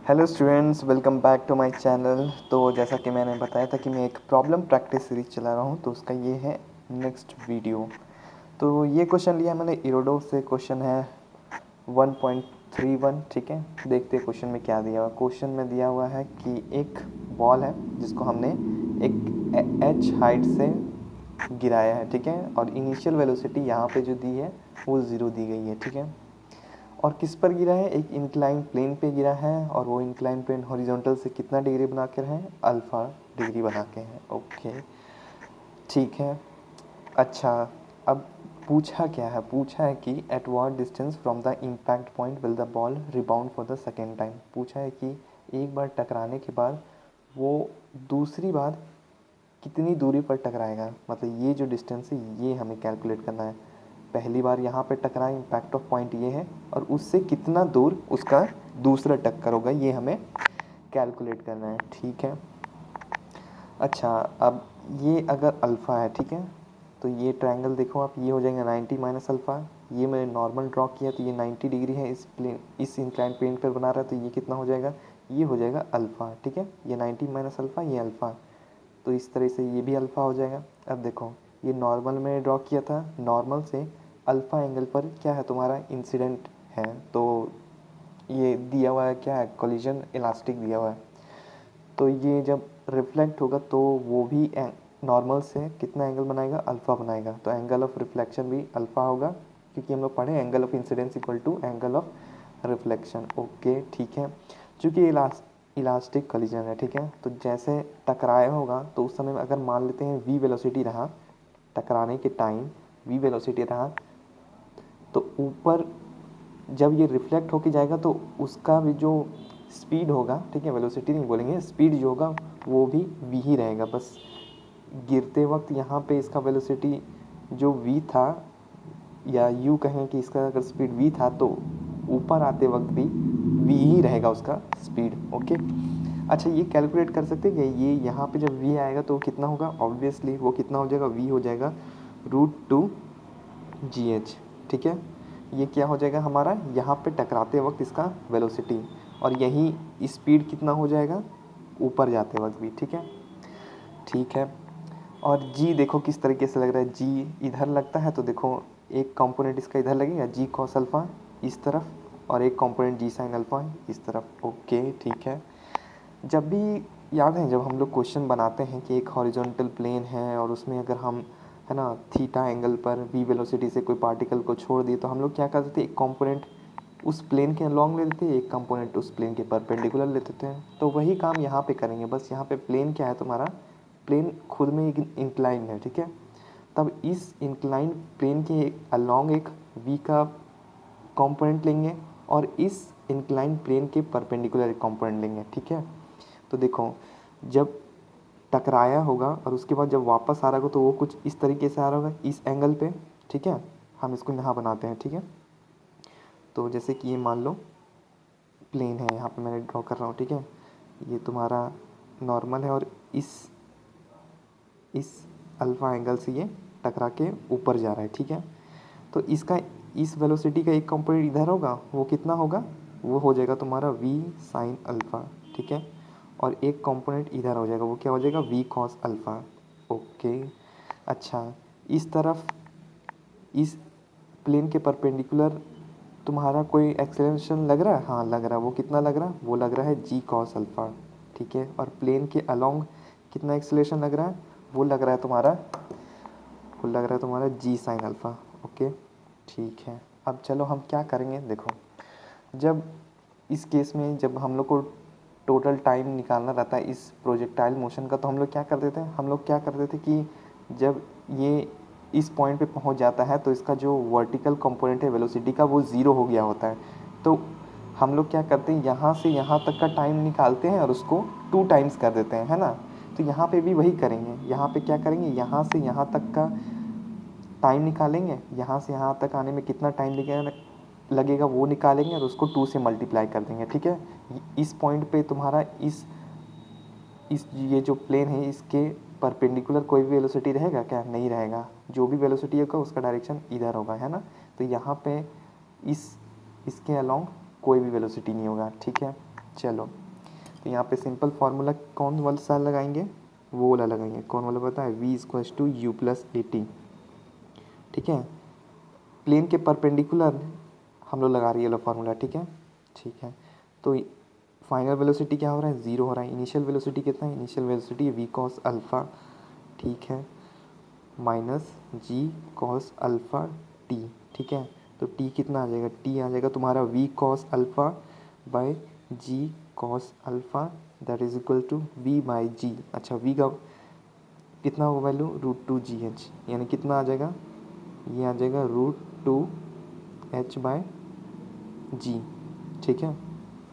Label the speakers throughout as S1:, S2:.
S1: Hello students, welcome back to my channel. तो जैसा कि मैंने बताया था कि मैं एक प्रॉब्लम प्रैक्टिस सीरीज चला रहा हूँ, तो उसका ये है नेक्स्ट वीडियो। तो ये क्वेश्चन लिया मैंने इरोडो से। क्वेश्चन है 1.31। ठीक है, देखते हैं क्वेश्चन में क्या दिया हुआ। क्वेश्चन में दिया हुआ है कि एक बॉल है जिसको हमने एक एच हाइट से गिराया है। ठीक है, और इनिशियल वेलोसिटी यहाँ पे जो दी है वो 0 दी गई है। ठीक है, और किस पर गिरा है? एक इंक्लाइन प्लेन पे गिरा है, और वो इंक्लाइन प्लेन हॉरिजॉन्टल से कितना डिग्री बना कर है? अल्फ़ा डिग्री बना के है। ओके, ठीक है। अच्छा, अब पूछा क्या है? पूछा है कि at what distance from the impact point will the ball rebound for the second time. पूछा है कि एक बार टकराने के बाद वो दूसरी बार कितनी दूरी पर टकराएगा। मतलब ये जो डिस्टेंस है ये हमें कैलकुलेट करना है। पहली बार यहाँ पे टकरा, इम्पैक्ट ऑफ पॉइंट ये है, और उससे कितना दूर उसका दूसरा टक्कर होगा ये हमें कैलकुलेट करना है। ठीक है। अच्छा, अब ये अगर अल्फ़ा है, ठीक है, तो ये ट्रायंगल देखो आप, ये हो जाएगा 90 माइनस अल्फ़ा। ये मैंने नॉर्मल ड्रॉ किया तो ये 90 डिग्री है, इस प्लेन इस इंक्लाइन प्लेन पर बना रहा है, तो ये कितना हो जाएगा? ये हो जाएगा अल्फ़ा। ठीक है, ये 90 माइनस अल्फ़ा, ये अल्फ़ा, तो इस तरह से ये भी अल्फ़ा हो जाएगा। अब देखो, ये नॉर्मल में ड्रॉ किया था, नॉर्मल से अल्फ़ा एंगल पर क्या है तुम्हारा? इंसिडेंट है। तो ये दिया हुआ है क्या है? कोलिजन इलास्टिक दिया हुआ है। तो ये जब रिफ्लेक्ट होगा तो वो भी नॉर्मल से कितना एंगल बनाएगा? अल्फ़ा बनाएगा। तो एंगल ऑफ रिफ्लेक्शन भी अल्फ़ा होगा, क्योंकि हम लोग पढ़े angle of incidence equal to angle of reflection. Okay, ठीक है। चूँकि इलास्टिक कोलिजन है, ठीक है, तो जैसे टकराया होगा तो उस समय अगर मान लेते हैं v वेलोसिटी रहा, टकराने के टाइम v वेलोसिटी रहा, तो ऊपर जब ये रिफ्लेक्ट होके जाएगा तो उसका भी जो स्पीड होगा, ठीक है, वेलोसिटी नहीं बोलेंगे, स्पीड जो होगा वो भी v ही रहेगा। बस गिरते वक्त यहाँ पे इसका वेलोसिटी जो v था, या यूँ कहें कि इसका अगर स्पीड v था, तो ऊपर आते वक्त भी v ही रहेगा उसका स्पीड। ओके, अच्छा, ये कैलकुलेट कर सकते हैं कि ये यहाँ पे जब v आएगा तो कितना होगा? ऑब्वियसली वो कितना हो जाएगा? v हो जाएगा √2gh। ठीक है, ये क्या हो जाएगा हमारा? यहाँ पे टकराते वक्त इसका वेलोसिटी, और यही स्पीड कितना हो जाएगा ऊपर जाते वक्त भी। ठीक है, ठीक है। और जी देखो किस तरीके से लग रहा है। जी इधर लगता है तो देखो, एक कंपोनेंट इसका इधर लगेगा, जी कॉस अल्फ़ा इस तरफ, और एक कंपोनेंट जी साइन अल्फ़ा इस तरफ। ओके, ठीक है। जब भी याद है, जब हम लोग क्वेश्चन बनाते हैं कि एक हॉरिजॉन्टल प्लेन है और उसमें अगर हम, है ना, थीटा एंगल पर वी वेलोसिटी से कोई पार्टिकल को छोड़ दिए, तो हम लोग क्या करते थे? एक कंपोनेंट उस प्लेन के अलॉन्ग ले लेते हैं, एक कंपोनेंट उस प्लेन के परपेंडिकुलर ले लेते हैं। तो वही काम यहाँ पे करेंगे। बस यहाँ पे प्लेन क्या है तुम्हारा? प्लेन खुद में एक इंक्लाइन है, ठीक है। तब इस इंक्लाइन प्लेन के अलॉन्ग एक वी का कंपोनेंट लेंगे, और इस इंक्लाइन प्लेन के परपेंडिकुलर एक कंपोनेंट लेंगे। ठीक है, तो देखो, जब टकराया होगा और उसके बाद जब वापस आ रहा होगा तो वो कुछ इस तरीके से आ रहा होगा, इस एंगल पे। ठीक है, हम इसको यहाँ बनाते हैं। ठीक है, तो जैसे कि ये मान लो प्लेन है, यहाँ पे मैंने ड्रॉ कर रहा हूँ। ठीक है, ये तुम्हारा नॉर्मल है, और इस अल्फ़ा एंगल से ये टकरा के ऊपर जा रहा है। ठीक है, तो इसका इस वेलोसिटी का एक कंपोनेंट इधर होगा, वो कितना होगा? वो हो जाएगा तुम्हारा v साइन अल्फ़ा। ठीक है, और एक कंपोनेंट इधर हो जाएगा, वो क्या हो जाएगा? v cos alpha. ओके, अच्छा, इस तरफ इस प्लेन के परपेंडिकुलर तुम्हारा कोई एक्सेलरेशन लग रहा है? हाँ लग रहा है। वो कितना लग रहा है? वो लग रहा है जी कॉस अल्फ़ा। ठीक है, और प्लेन के अलोंग कितना एक्सेलरेशन लग रहा है? वो लग रहा है तुम्हारा जी साइन अल्फ़ा। ओके, ठीक है। अब चलो हम क्या करेंगे, देखो, जब इस केस में जब हम लोग को टोटल टाइम निकालना रहता है इस प्रोजेक्टाइल मोशन का, तो हम लोग क्या कर देते हैं? हम लोग क्या कर देते कि जब ये इस पॉइंट पे पहुंच जाता है तो इसका जो वर्टिकल कंपोनेंट है वेलोसिटी का, वो ज़ीरो हो गया होता है। तो हम लोग क्या करते हैं? यहाँ से यहाँ तक का टाइम निकालते हैं और उसको 2 टाइम्स कर देते हैं, है ना। तो यहाँ पे भी वही करेंगे। यहाँ पे क्या करेंगे? यहाँ से यहाँ तक का टाइम निकालेंगे, यहाँ से यहाँ तक आने में कितना टाइम लगेगा वो निकालेंगे, और उसको 2 से मल्टीप्लाई कर देंगे। ठीक है, इस पॉइंट पे तुम्हारा इस ये जो प्लेन है इसके परपेंडिकुलर कोई भी वेलोसिटी रहेगा क्या? नहीं रहेगा। जो भी वेलोसिटी होगा उसका डायरेक्शन इधर होगा, है ना। तो यहाँ पे इस इसके अलोंग कोई भी वेलोसिटी नहीं होगा। ठीक है, चलो, तो यहाँ पे सिंपल फार्मूला कौन वाला सा लगाएंगे, वो वाला लगाएंगे। कौन वाला पता है, v equals to u plus a t. ठीक है, प्लेन के परपेंडिकुलर हम लोग लगा रही है फार्मूला। ठीक है, ठीक है। तो फाइनल वेलोसिटी क्या हो रहा है, 0 हो रहा है। इनिशियल वेलोसिटी कितना है, initial velocity v cos alpha, ठीक है, minus g cos alpha t. ठीक है, तो टी कितना आ जाएगा, टी आ जाएगा तुम्हारा v cos alpha by g cos alpha, that is equal to v by g. अच्छा, वी का कितना होगा वैल्यू, √2 GH, यानी कितना आ जाएगा, ये आ जाएगा √2 H बाय जी। ठीक है,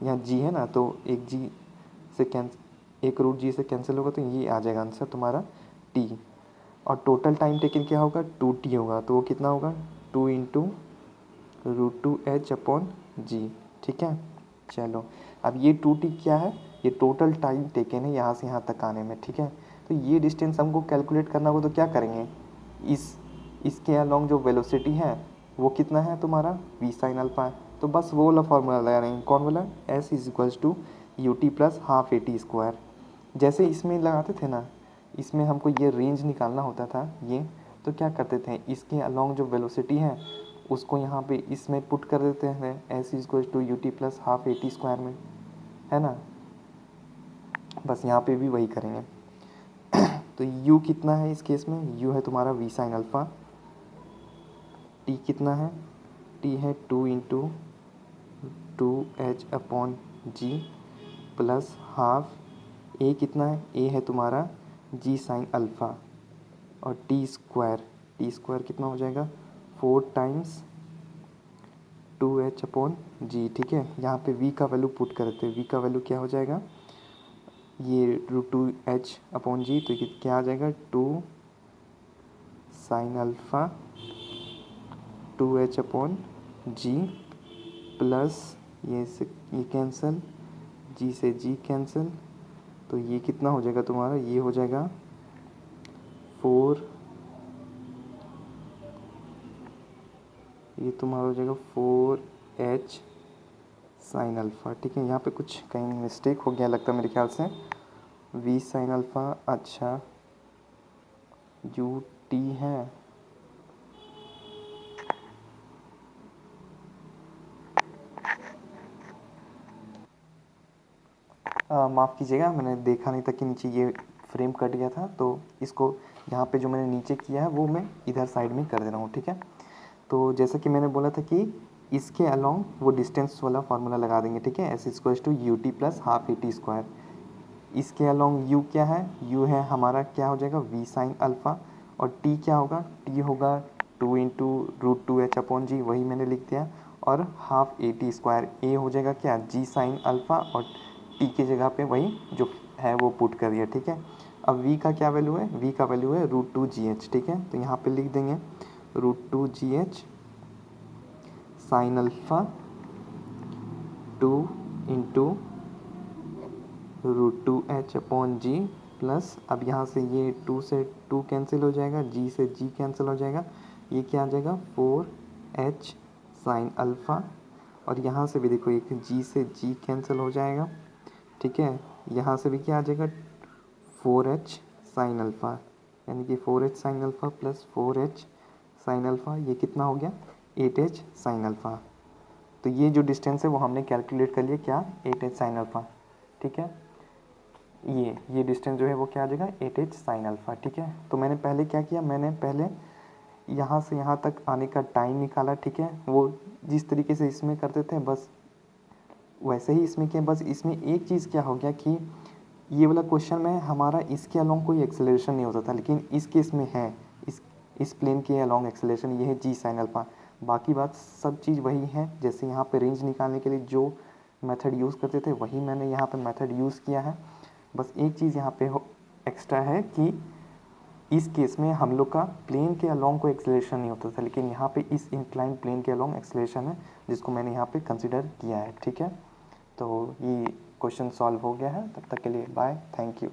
S1: यहाँ जी है ना, तो एक जी से एक √G से कैंसिल होगा, तो ये आ जाएगा आंसर तुम्हारा टी। और टोटल टाइम टेकन क्या होगा, 2t होगा, तो वो कितना होगा, 2 इंटू √2H अपॉन जी। ठीक है, चलो, अब ये 2t क्या है, ये टोटल टाइम टेकन है यहाँ से यहाँ तक आने में। ठीक है, तो ये डिस्टेंस हमको कैलकुलेट करना होगा, तो क्या करेंगे, इसके अलॉन्ग जो वेलोसिटी है वो कितना है तुम्हारा, v साइन अल्फा है, तो बस वो वाला फार्मूला लगा रहे हैं। कौन वाला, s is equals to u t plus half a t square. जैसे इसमें लगाते थे ना, इसमें हमको ये रेंज निकालना होता था ये, तो क्या करते थे, इसके अलॉन्ग जो वेलोसिटी है उसको यहाँ पे इसमें पुट कर देते हैं, s is equals to u t plus half a t square में, है ना। बस यहाँ पे भी वही करेंगे। तो u कितना है इस केस में, u है तुम्हारा v साइन अल्फ़ा, t कितना है, t है 2 into 2H upon g plus half, a कितना है, a है तुम्हारा g साइन अल्फ़ा, और टी स्क्वायर कितना हो जाएगा, 4 टाइम्स 2H अपॉन जी। ठीक है, यहाँ पे v का वैल्यू पुट करते हैं, v का वैल्यू क्या हो जाएगा, ये √2H अपॉन जी, तो ये क्या आ जाएगा, 2 sine alpha 2H upon g plus ये कैंसिल, जी से जी कैंसिल, तो ये कितना हो जाएगा तुम्हारा, ये हो जाएगा 4, ये तुम्हारा हो जाएगा 4H साइन अल्फ़ा। ठीक है, यहाँ पे कुछ कहीं मिस्टेक हो गया लगता है मेरे ख्याल से, v साइन अल्फ़ा, अच्छा यू टी है, माफ़ कीजिएगा, मैंने देखा नहीं था कि नीचे ये फ्रेम कट गया था, तो इसको यहाँ पे जो मैंने नीचे किया है वो मैं इधर साइड में कर दे रहा हूँ। ठीक है, तो जैसा कि मैंने बोला था कि इसके अलॉन्ग वो डिस्टेंस वाला फार्मूला लगा देंगे। ठीक है, s equals to u t plus half a t square. इसके अलॉन्ग u क्या है, u है हमारा क्या हो जाएगा, v साइन अल्फ़ा, और t क्या होगा, t होगा 2 इंटू √2H अपॉन जी, वही मैंने लिख दिया, और half a t square, a हो जाएगा क्या, g साइन अल्फ़ा, और t की जगह पे वही जो है वो पुट कर दिया। ठीक है, अब v का क्या वैल्यू है, v का वैल्यू है √2GH। ठीक है, तो यहाँ पे लिख देंगे √2GH sine alpha 2 into √2H upon g plus, अब यहाँ से ये 2 से 2 कैंसिल हो जाएगा, g से g कैंसिल हो जाएगा, ये क्या आ जाएगा 4H साइन अल्फ़ा, और यहाँ से भी देखो एक g से g कैंसिल हो जाएगा। ठीक है, यहाँ से भी क्या आ जाएगा 4H साइन अल्फ़ा, यानी कि 4H sine alpha plus 4H sine alpha, ये कितना हो गया 8H साइन अल्फ़ा। तो ये जो डिस्टेंस है वो हमने कैलकुलेट कर लिया, क्या 8H साइन अल्फ़ा। ठीक है, ये डिस्टेंस जो है वो क्या आ जाएगा 8H साइन अल्फ़ा। ठीक है, तो मैंने पहले क्या किया, मैंने पहले यहाँ से यहाँ तक आने का टाइम निकाला। ठीक है, वो जिस तरीके से इसमें करते थे बस वैसे ही इसमें किया, बस इसमें एक चीज़ क्या हो गया कि ये वाला क्वेश्चन में हमारा इसके अलॉन्ग कोई एक्सेलरेशन नहीं होता था, लेकिन इस केस में है, इस प्लेन के अलॉन्ग एक्सेलरेशन, ये है जी साइन अल्फ़ा। बाकी बात सब चीज़ वही है, जैसे यहाँ पे रेंज निकालने के लिए जो मेथड यूज़ करते थे वही मैंने यहाँ पे मेथड यूज़ किया है। बस एक चीज़ यहाँ पे एक्स्ट्रा है कि इस केस में हम लोग का प्लेन के अलॉन्ग कोई एक्सेलरेशन नहीं होता था, लेकिन यहाँ पे इस इंक्लाइन प्लेन के अलॉन्ग एक्सेलरेशन है, जिसको मैंने यहाँ पे कंसिडर किया है। ठीक है, तो ये क्वेश्चन सॉल्व हो गया है। तब तक के लिए बाय, थैंक यू।